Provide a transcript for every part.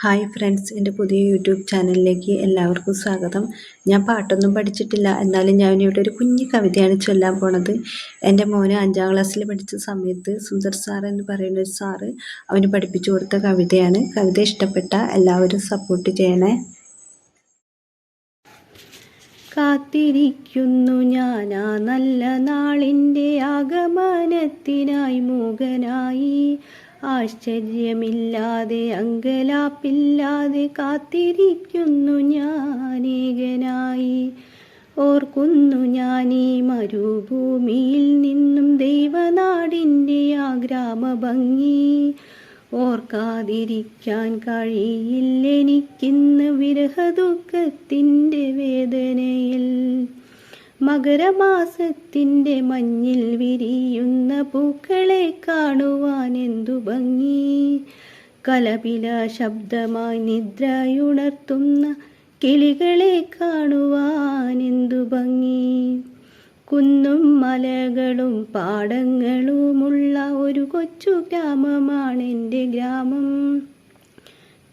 Hi friends, എൻ്റെ പുതിയ YouTube ചാനലിലേക്ക് എല്ലാവർക്കും സ്വാഗതം. ഞാൻ പാട്ടൊന്നും പഠിച്ചിട്ടില്ല, എന്നാലും ഞാനിവിടെ ഒരു കുഞ്ഞു കവിതയാണ് ചൊല്ലാൻ പോണത്. എൻ്റെ മോന് 5ാം ക്ലാസ്സിൽ പഠിച്ച സമയത്ത് സുന്ദർ സാർ എന്ന് പറയുന്ന ഒരു സാറ് അവന് പഠിപ്പിച്ചു കൊടുത്ത കവിതയാണ്. കവിത ഇഷ്ടപ്പെട്ട എല്ലാവരും സപ്പോർട്ട് ചെയ്യണേ. കാത്തിരിക്കുന്നു ഞാനാ നല്ല നാളിൻ്റെ ആഗമനത്തിനായി മൂകനായി, ആശ്ചര്യമില്ലാതെ അങ്കലാപ്പില്ലാതെ കാത്തിരിക്കുന്നു ഞാനേകനായി. ഓർക്കുന്നു ഞാനീ മരുഭൂമിയിൽ നിന്നും ദൈവനാടിൻ്റെ ആ ഗ്രാമഭംഗി, ഓർക്കാതിരിക്കാൻ കഴിയില്ലെനിക്കിന്ന് വിരഹദുഃഖത്തിൻ്റെ വേദനയിൽ. മകരമാസത്തിൻ്റെ മഞ്ഞിൽ വിരിയുന്ന പൂക്കളെ കാണുവാൻ എന്തു ഭംഗി, കലപില ശബ്ദമായി നിദ്രയുണർത്തുന്ന കിളികളെ കാണുവാൻ എന്തു ഭംഗി. കുന്നും മലകളും പാടങ്ങളുമുള്ള ഒരു കൊച്ചു ഗ്രാമമാണെൻ്റെ ഗ്രാമം.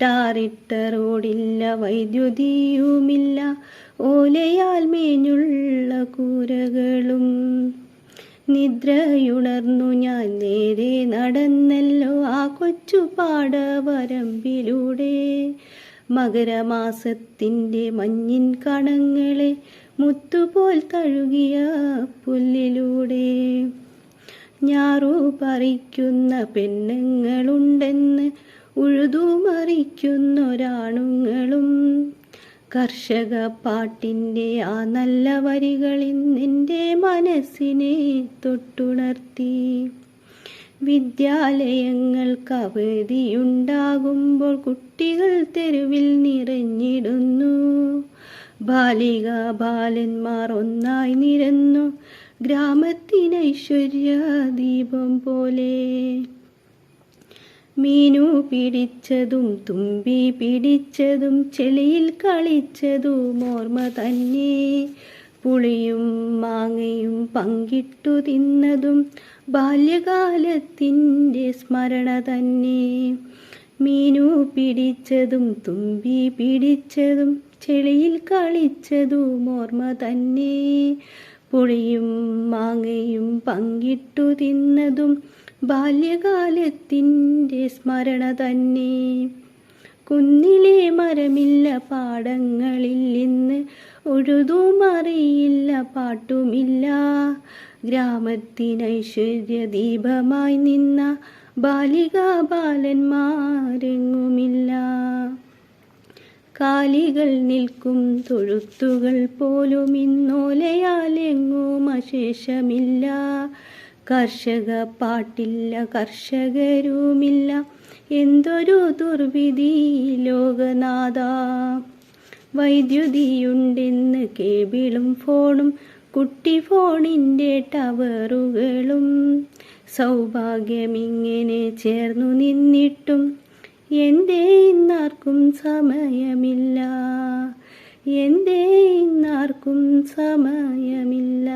ടാറിട്ട റോഡില്ല, വൈദ്യുതിയുമില്ല, ഓലയാൽ മേഞ്ഞുള്ള കൂരകളും. നിദ്രയുണർന്നു ഞാൻ നേരെ നടന്നല്ലോ ആ കൊച്ചു പാടവരമ്പിലൂടെ, മകരമാസത്തിൻ്റെ മഞ്ഞിൻ കണങ്ങളെ മുത്തുപോൽ തഴുകിയ പുല്ലിലൂടെ. ഞാറു പറിക്കുന്ന പെണ്ണുങ്ങളുണ്ടെന്ന് ഉഴുതുമറിക്കുന്നൊരാണുങ്ങളും, കർഷക പാട്ടിൻ്റെ ആ നല്ല വരികളിന്നെൻ്റെ മനസ്സിനെ തൊട്ടുണർത്തി. വിദ്യാലയങ്ങൾക്ക് അവധിയുണ്ടാകുമ്പോൾ കുട്ടികൾ തെരുവിൽ നിറഞ്ഞിടുന്നു, ബാലിക ബാലന്മാർ ഒന്നായി നിരന്നു ഗ്രാമത്തിനൈശ്വര്യ ദീപം പോലെ. മീനു പിടിച്ചതും തുമ്പി പിടിച്ചതും ചെളിയിൽ കളിച്ചതും ഓർമ്മ തന്നെ, പുളിയും മാങ്ങയും പങ്കിട്ടു തിന്നതും ബാല്യകാലത്തിൻ്റെ സ്മരണ തന്നെ. മീനു പിടിച്ചതും തുമ്പി പിടിച്ചതും ചെളിയിൽ കളിച്ചതും ഓർമ്മ തന്നെ, പുളിയും മാങ്ങയും പങ്കിട്ടു തിന്നതും ബാല്യകാലത്തിൻ്റെ സ്മരണ തന്നെ. കുന്നിലെ മരമില്ല, പാടങ്ങളിൽ ഇന്ന് ഉഴുതുമറിയില്ല, പാട്ടുമില്ല, ഗ്രാമത്തിനൈശ്വര്യ ദീപമായി നിന്ന ബാലിക ബാലന്മാരെങ്ങുമില്ല. കാലികൾ നിൽക്കും തൊഴുത്തുകൾ പോലും ഇന്നോലയാലെങ്ങും അശേഷമില്ല, കർഷക പാട്ടില്ല, കർഷകരുമില്ല, എന്തൊരു ദുർവിധി ലോകനാഥ. വൈദ്യുതിയുണ്ടെന്ന് കേബിളും ഫോണും കുട്ടി ഫോണിൻ്റെ ടവറുകളും, സൗഭാഗ്യമിങ്ങനെ ചേർന്നു നിന്നിട്ടും എന്തേ ഇന്നാർക്കും സമയമില്ല, എന്തേ ഇന്നാർക്കും സമയമില്ല.